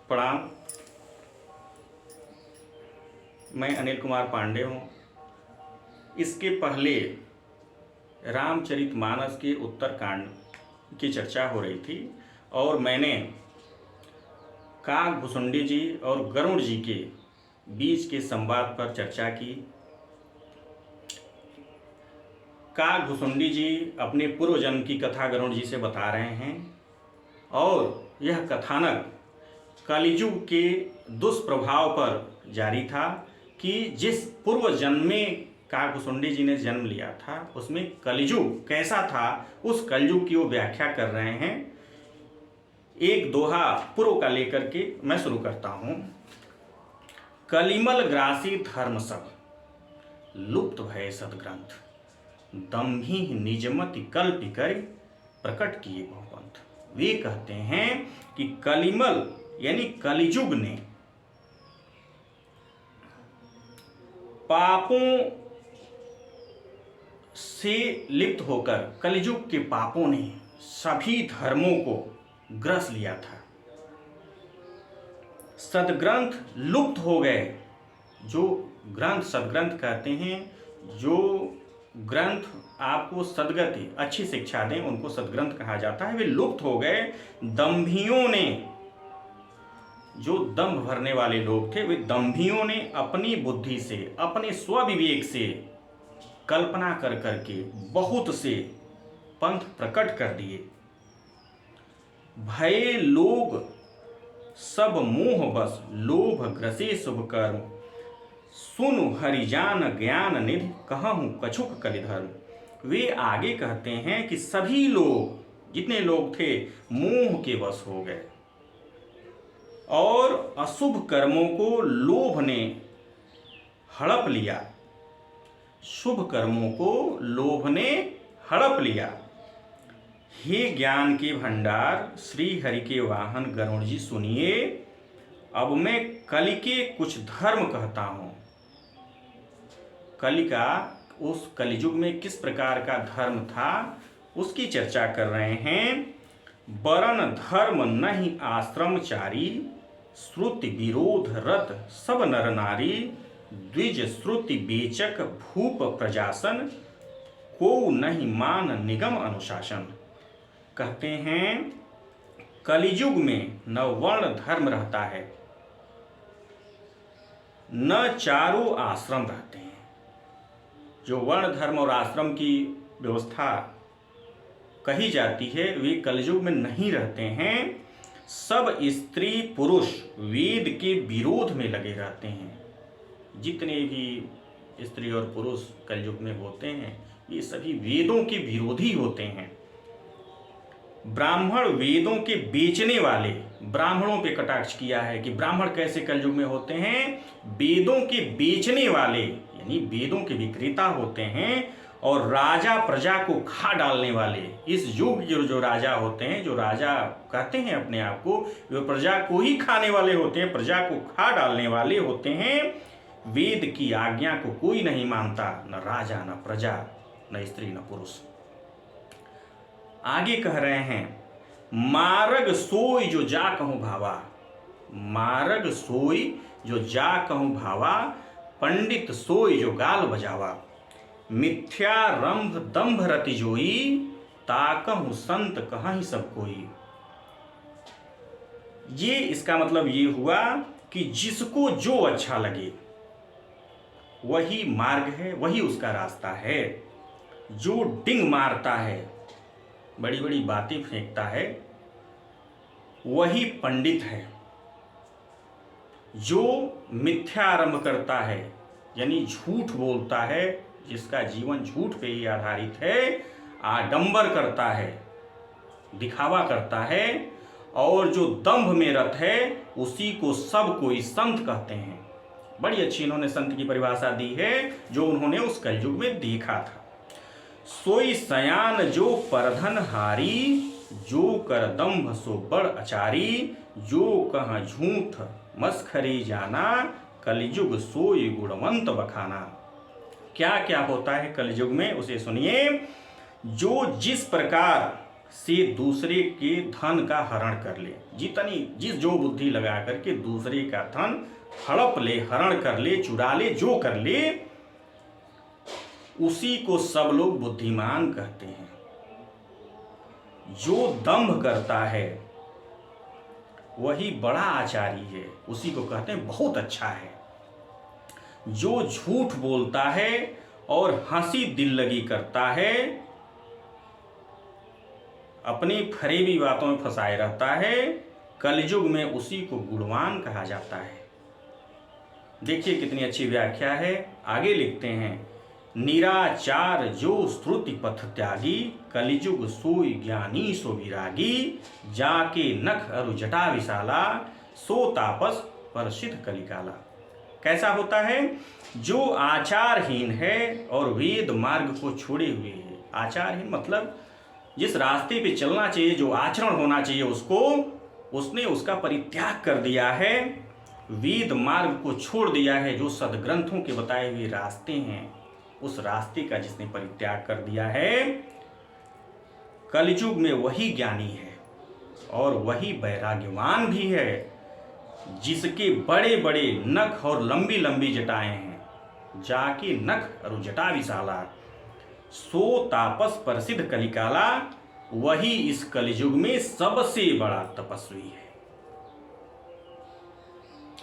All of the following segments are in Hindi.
प्रणाम। मैं अनिल कुमार पांडे हूँ। इसके पहले रामचरितमानस के उत्तरकांड की चर्चा हो रही थी और मैंने काकभुसुंडी जी और गरुड़ जी के बीच के संवाद पर चर्चा की। काकभुसुंडी जी अपने पूर्व जन्म की कथा गरुड़ जी से बता रहे हैं और यह कथानक कलियुग के दुष्प्रभाव पर जारी था कि जिस पूर्व जन्म में काकभुसुंडी जी ने जन्म लिया था उसमें कलियुग कैसा था, उस कलियुग की वो व्याख्या कर रहे हैं। एक दोहा पूर्व का लेकर के मैं शुरू करता हूँ। कलिमल ग्रासी धर्म सब लुप्त भय सदग्रंथ, दम्भी निजमति कल्पि कर प्रकट किए बहुपंथ। वे कहते हैं कि कलिमल यानी कलियुग ने पापों से लिप्त होकर, कलियुग के पापों ने सभी धर्मों को ग्रस लिया था। सदग्रंथ लुप्त हो गए। जो ग्रंथ सदग्रंथ कहते हैं, जो ग्रंथ आपको सदगति अच्छी शिक्षा दें उनको सदग्रंथ कहा जाता है, वे लुप्त हो गए। दंभियों ने, जो दंभ भरने वाले लोग थे, वे दंभियों ने अपनी बुद्धि से, अपने स्वविवेक से कल्पना कर करके बहुत से पंथ प्रकट कर दिए। भय लोग सब मोह बस, लोभ ग्रसे शुभ कर्म, सुनु हरिजान ज्ञान निधि, कहूँ कछुक कलिधर्म। वे आगे कहते हैं कि सभी लोग, जितने लोग थे, मोह के वश हो गए और अशुभ कर्मों को लोभ ने हड़प लिया। शुभ कर्मों को लोभ ने हड़प लिया। हे ज्ञान के भंडार श्री हरि के वाहन गरुड़ जी, सुनिए, अब मैं कलि के कुछ धर्म कहता हूं। कलि का उस कलियुग में किस प्रकार का धर्म था उसकी चर्चा कर रहे हैं। वरण धर्म नहीं आश्रमचारी, श्रुति विरोध रत सब नर नारी, द्विज श्रुति बेचक भूप प्रजासन, को नहीं मान निगम अनुशासन। कहते हैं कलियुग में न वर्ण धर्म रहता है, न चारों आश्रम रहते हैं। जो वर्ण धर्म और आश्रम की व्यवस्था कही जाती है वे कलियुग में नहीं रहते हैं। सब स्त्री पुरुष वेद के विरोध में लगे रहते हैं। जितने भी स्त्री और पुरुष कलयुग में होते हैं ये सभी वेदों के विरोधी होते हैं। ब्राह्मण वेदों के बेचने वाले, ब्राह्मणों पे कटाक्ष किया है कि ब्राह्मण कैसे कलयुग में होते हैं। वेदों के बेचने वाले यानी वेदों के विक्रेता होते हैं और राजा प्रजा को खा डालने वाले। इस युग के जो राजा होते हैं, जो राजा कहते हैं अपने आप को, वे प्रजा को ही खाने वाले होते हैं, प्रजा को खा डालने वाले होते हैं। वेद की आज्ञा को कोई नहीं मानता, न राजा न प्रजा, न स्त्री न पुरुष। आगे कह रहे हैं मार्ग सोई जो जा कहूं भावा, मार्ग सोई जो जा कहूं भावा, पंडित सोई जो गाल बजावा, मिथ्या रंभ दंभ रति जोई, ताकहु संत कहीं सब कोई। ये इसका मतलब ये हुआ कि जिसको जो अच्छा लगे वही मार्ग है, वही उसका रास्ता है। जो डिंग मारता है, बड़ी बड़ी बातें फेंकता है, वही पंडित है। जो मिथ्या आरंभ करता है यानी झूठ बोलता है, जिसका जीवन झूठ पे ही आधारित है, आडंबर करता है, दिखावा करता है, और जो दंभ में रत है उसी को सब कोई संत कहते हैं। बड़ी अच्छी इन्होंने संत की परिभाषा दी है जो उन्होंने उस कलयुग में देखा था। सोई सयान जो परधन हारी, जो कर दंभ सो बड़ अचारी, जो कह झूठ मस्खरी जाना, कलयुग सोई गुणवंत बखाना। क्या क्या होता है कलयुग में उसे सुनिए। जो जिस प्रकार से दूसरे के धन का हरण कर ले। जिस जो बुद्धि लगा करके दूसरे का धन हड़प ले, हरण कर ले, चुरा ले, जो कर ले, उसी को सब लोग बुद्धिमान कहते हैं। जो दंभ करता है वही बड़ा आचारी है, उसी को कहते हैं बहुत अच्छा है। जो झूठ बोलता है और हंसी दिल लगी करता है, अपनी फरेबी बातों में फंसाए रहता है, कलयुग में उसी को गुणवान कहा जाता है। देखिए कितनी अच्छी व्याख्या है। आगे लिखते हैं, निराचार जो श्रुति पथ त्यागी, कलिजुग सोई ज्ञानी सो विरागी, जाके नख अरु जटा विशाला, सो तापस परसिद्ध कलिकाला। कैसा होता है? जो आचारहीन है और वेद मार्ग को छोड़े हुए है। आचारहीन मतलब जिस रास्ते पे चलना चाहिए, जो आचरण होना चाहिए उसने उसका परित्याग कर दिया है, वेद मार्ग को छोड़ दिया है। जो सदग्रंथों के बताए हुए रास्ते हैं, उस रास्ते का जिसने परित्याग कर दिया है, कलयुग में वही ज्ञानी है और वही वैराग्यवान भी है, जिसके बड़े बड़े नख और लंबी लंबी जटाएं हैं। जाके नख और जटा विशाला, सो तापस प्रसिद्ध कलिकाला, वही इस कलयुग में सबसे बड़ा तपस्वी है।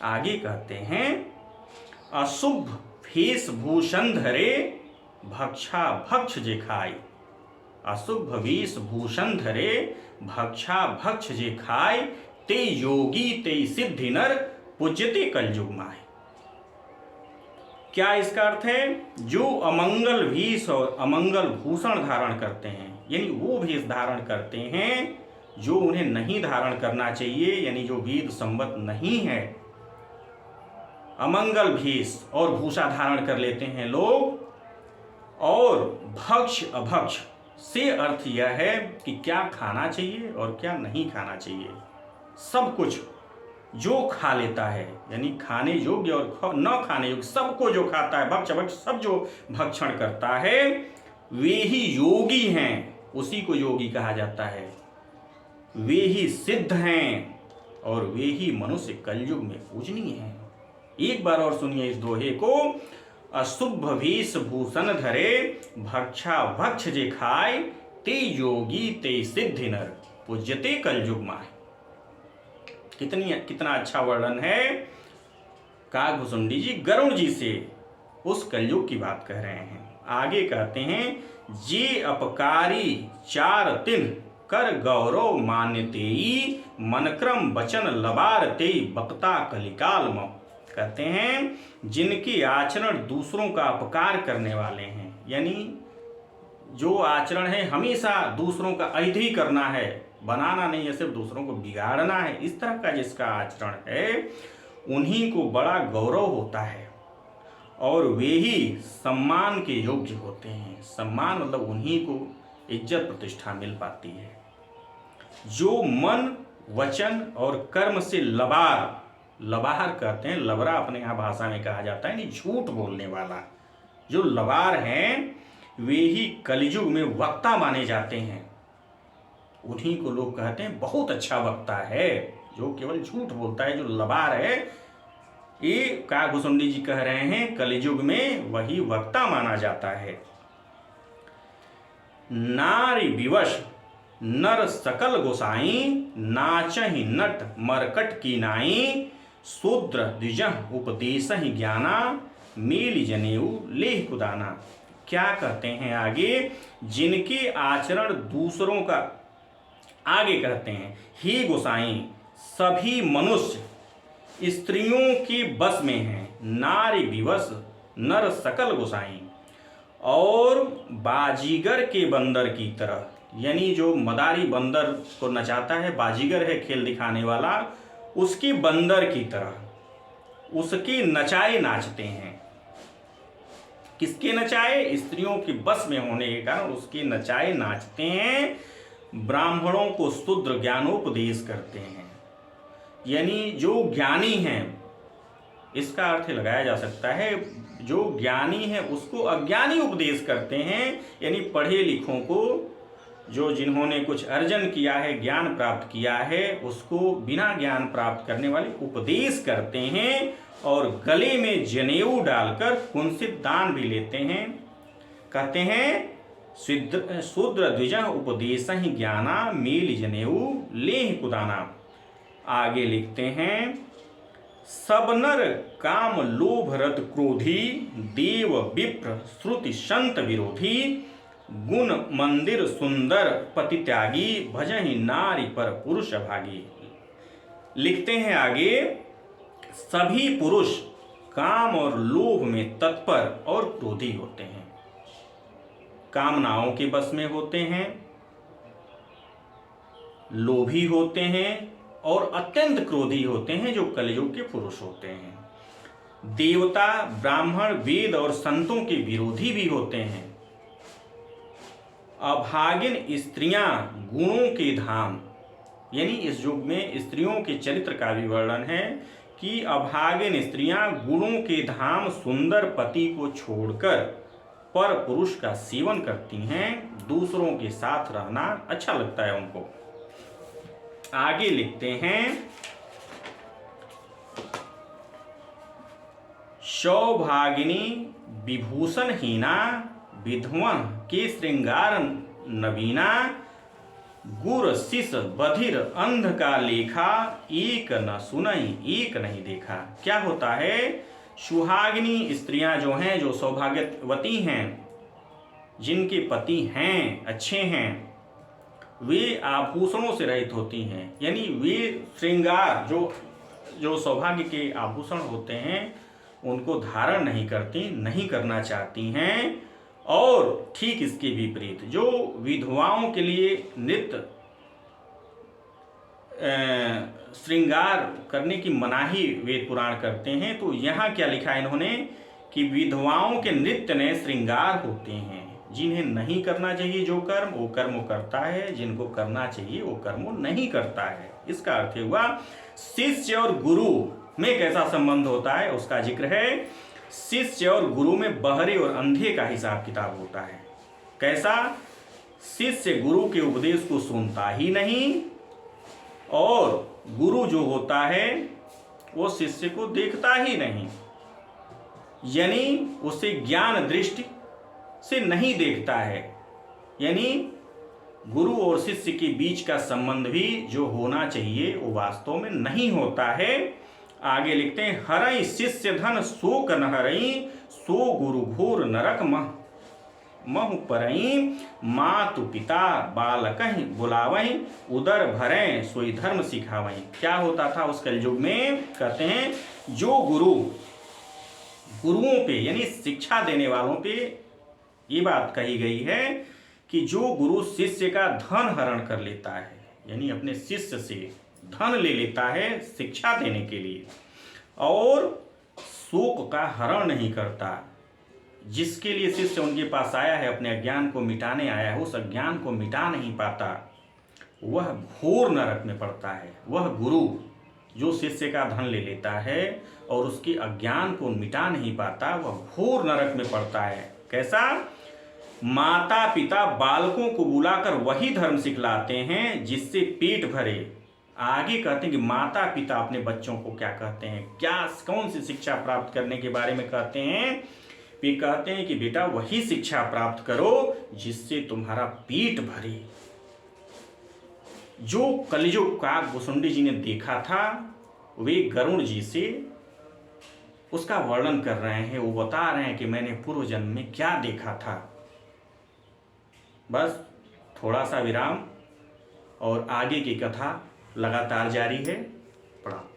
आगे कहते हैं, अशुभ वेशभूषण धरे, भक्षा भक्ष जे खाय। अशुभ वेशभूषण धरे, भक्षा भक्ष जे खाय, ते योगी ते सिद्धि नर, पूज्यते कलयुग माय। क्या इसका अर्थ है? जो अमंगल वेश और अमंगल भूषण धारण करते हैं, यानी वो वेश धारण करते हैं जो उन्हें नहीं धारण करना चाहिए, यानी जो वेद संबद्ध नहीं है, अमंगल भेष और भूषा धारण कर लेते हैं लोग। और भक्ष अभक्ष से अर्थ यह है कि क्या खाना चाहिए और क्या नहीं खाना चाहिए। सब कुछ जो खा लेता है, यानी खाने योग्य और न खाने योग्य, सबको जो खाता है, भक्ष अभक्ष सब जो भक्षण करता है, वे ही योगी हैं, उसी को योगी कहा जाता है। वे ही सिद्ध हैं और वे ही मनुष्य कलयुग में पूजनीय हैं। एक बार और सुनिए इस दोहे को, अशुभ वेशभूषण धरे, भक्षा भक्ष जे खाय, ते योगी ते सिद्धि नर, पूज्यते कलयुग माय। कितना अच्छा वर्णन है। काकभुसुंडी जी गरुड़ जी से उस कलयुग की बात कह रहे हैं। आगे कहते हैं, जे अपकारी चार तिन, कर गौरव मान्यतेई, मनक्रम बचन लबारते, बक्ता कलिकाल म। कहते हैं, जिनके आचरण दूसरों का अपकार करने वाले हैं, यानी जो आचरण है हमेशा दूसरों का अहित ही करना है, बनाना नहीं है, सिर्फ दूसरों को बिगाड़ना है, इस तरह का जिसका आचरण है, उन्हीं को बड़ा गौरव होता है और वे ही सम्मान के योग्य होते हैं। सम्मान मतलब उन्हीं को इज्जत प्रतिष्ठा मिल पाती है। जो मन वचन और कर्म से लबार कहते हैं, लबरा अपने यहाँ भाषा में कहा जाता है, यानी झूठ बोलने वाला। जो लबार हैं वे ही कलयुग में वक्ता माने जाते हैं। उन्हीं को लोग कहते हैं बहुत अच्छा वक्ता है, जो केवल झूठ बोलता है, जो लबार है। ये काकभुसुंडी जी कह रहे हैं, कलयुग में वही वक्ता माना जाता है। नारी विवश नर सकल गोसाई, नाचहि नट मरकट की नाई, शूद्र द्विजह उपदेशहि ज्ञाना, मेल जनेऊ लेह कुदाना। क्या कहते हैं आगे? जिनके आचरण दूसरों का, आगे कहते हैं, हे गोसाई सभी मनुष्य स्त्रियों के बस में हैं, नारी विवश नर सकल गोसाई। और बाजीगर के बंदर की तरह, यानी जो मदारी बंदर को नचाता है, बाजीगर है खेल दिखाने वाला, उसकी बंदर की तरह उसकी नचाए नाचते हैं। किसके नचाए? स्त्रियों के बस में होने के कारण उसके नचाए नाचते हैं। ब्राह्मणों को शूद्र ज्ञानोपदेश करते हैं, यानी जो ज्ञानी हैं, इसका अर्थ लगाया जा सकता है जो ज्ञानी है उसको अज्ञानी उपदेश करते हैं, यानी पढ़े लिखों को जो जिन्होंने कुछ अर्जन किया है, ज्ञान प्राप्त किया है, उसको बिना ज्ञान प्राप्त करने वाले उपदेश करते हैं और गले में जनेऊ डालकर कुंसित दान भी लेते हैं। कहते हैं शूद्र द्विज उपदेश ही ज्ञाना मेल जनेऊ लेह कुदाना। आगे लिखते हैं सब नर काम लोभ रत क्रोधी देव विप्र श्रुति संत विरोधी गुण मंदिर सुंदर पति त्यागी भजहि नारी पर पुरुष भागी। लिखते हैं आगे सभी पुरुष काम और लोभ में तत्पर और क्रोधी होते हैं, कामनाओं के बस में होते हैं, लोभी होते हैं और अत्यंत क्रोधी होते हैं, जो कलयुग के पुरुष होते हैं। देवता ब्राह्मण वेद और संतों के विरोधी भी होते हैं। अभागिन स्त्रियां गुणों के धाम, यानी इस युग में स्त्रियों के चरित्र का भी वर्णन है कि अभागिन स्त्रियां गुणों के धाम सुंदर पति को छोड़कर पर पुरुष का सेवन करती हैं, दूसरों के साथ रहना अच्छा लगता है उनको। आगे लिखते हैं सौभागिनी विभूषण हीना विधवा के श्रृंगार नवीना गुर शिष बधिर अंध का लेखा एक न सुनई एक नहीं देखा। क्या होता है, सुहागिनी स्त्रियां जो हैं, जो सौभाग्यवती हैं, जिनके पति हैं, अच्छे हैं, वे आभूषणों से रहित होती हैं, यानी वे श्रृंगार जो सौभाग्य के आभूषण होते हैं उनको धारण नहीं करती, नहीं करना चाहती हैं। और ठीक इसके विपरीत जो विधवाओं के लिए नित्य श्रृंगार करने की मनाही वेद पुराण करते हैं, तो यहाँ क्या लिखा है इन्होंने कि विधवाओं के नित्य नए श्रृंगार होते हैं। जिन्हें नहीं करना चाहिए जो कर्म, वो कर्म करता है, जिनको करना चाहिए वो कर्म नहीं करता है। इसका अर्थ हुआ शिष्य और गुरु में कैसा संबंध होता है उसका जिक्र है। शिष्य और गुरु में बहरे और अंधे का हिसाब किताब होता है। कैसा, शिष्य गुरु के उपदेश को सुनता ही नहीं और गुरु जो होता है वो शिष्य को देखता ही नहीं, यानी उसे ज्ञान दृष्टि से नहीं देखता है। यानी गुरु और शिष्य के बीच का संबंध भी जो होना चाहिए वो वास्तव में नहीं होता है। आगे लिखते हैं हरई शिष्य धन शोक न हरई सो गुरु घोर नरक महु परई मातु पिता बालक बुलावई उदर भरें सोई धर्म सिखावई। क्या होता था उस कलयुग में, कहते हैं जो गुरुओं पे यानी शिक्षा देने वालों पे ये बात कही गई है कि जो गुरु शिष्य का धन हरण कर लेता है, यानी अपने शिष्य से धन ले लेता है शिक्षा देने के लिए और शोक का हरण नहीं करता, जिसके लिए शिष्य उनके पास आया है, अपने अज्ञान को मिटाने आया है, उस अज्ञान को मिटा नहीं पाता, वह घोर नरक में पड़ता है। वह गुरु जो शिष्य का धन ले लेता है और उसके अज्ञान को मिटा नहीं पाता, वह घोर नरक में पड़ता है। कैसा, माता पिता बालकों को बुलाकर वही धर्म सिखलाते हैं जिससे पेट भरे। आगे कहते हैं कि माता पिता अपने बच्चों को क्या कहते हैं, क्या कौन सी शिक्षा प्राप्त करने के बारे में कहते हैं, वे कहते हैं कि बेटा वही शिक्षा प्राप्त करो जिससे तुम्हारा पेट भरे। जो कलयुग का भुसुंडी जी ने देखा था वे गरुड़ जी से उसका वर्णन कर रहे हैं। वो बता रहे हैं कि मैंने पूर्व जन्म में क्या देखा था। बस थोड़ा सा विराम और आगे की कथा लगातार जारी है। प्रणाम।